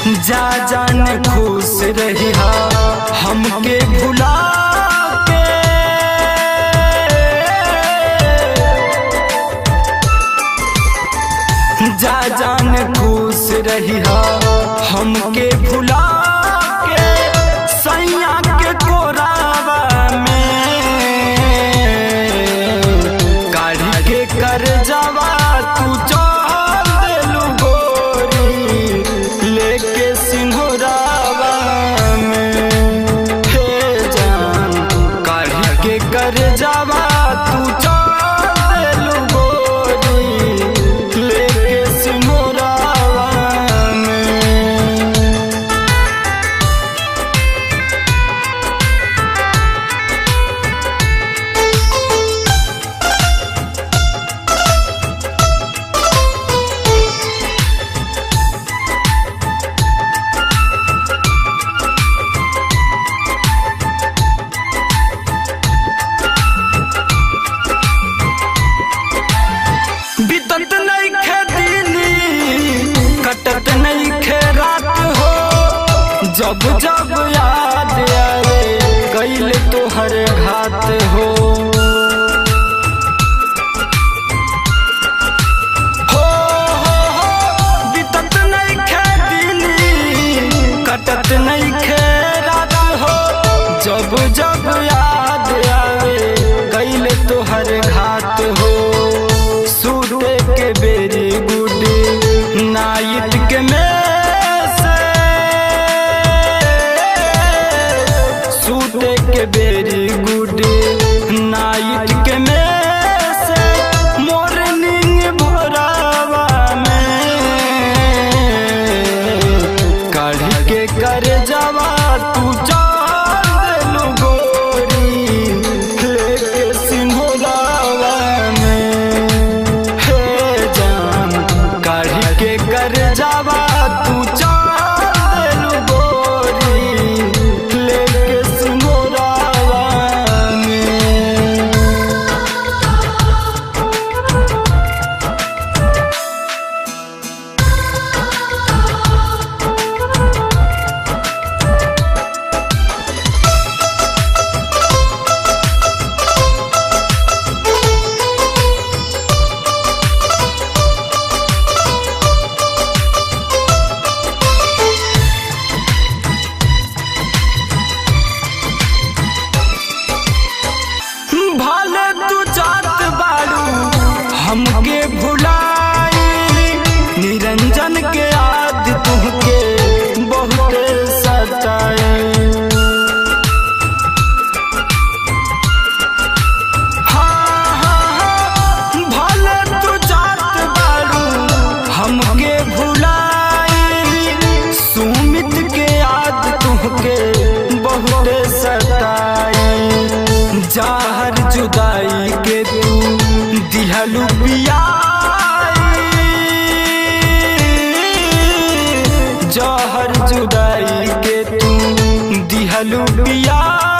जा जान खुश रही हमके भुला के। जा जान खुश रही हमके भुला के। सैया के कोरावा में काढ़ी के कर जावा तू चल देलू गोरी लेके सिंहरावा में। हे जान काढ़ी के कर जावा तू चल देलू गोरी लेके सिंहरावा में। बीतत नइखे दिनी कटत नइखे रात हो। जब जब याद आए गइल तोहर घात हो। बीतत नइखे दिनी कटत नइखे रात हो। जब जब याद आए गइल तोहर घात हो। सूते के बेरी गुड नाइट के सूते के बेरी गुड नाइट के मॉर्निंग भोरावा में काढ़ी के कर जावा तू चल देलू गोरी लेके सिंहरावा में। काढ़ी के कर जावा तू चल देलू गोरी लेके सिंहरावा में। भले तू जात बाड़ू हमके भुलाई। निरंजन के याद तुमके बहुत सताए। भले तू जात बाड़ू हमके भुलाई। सुमित के याद तुमके बहुत सताए। जहर जुदाई के तू दिहलू पियाई। जहर जुदाई के तू दिहलू पियाई।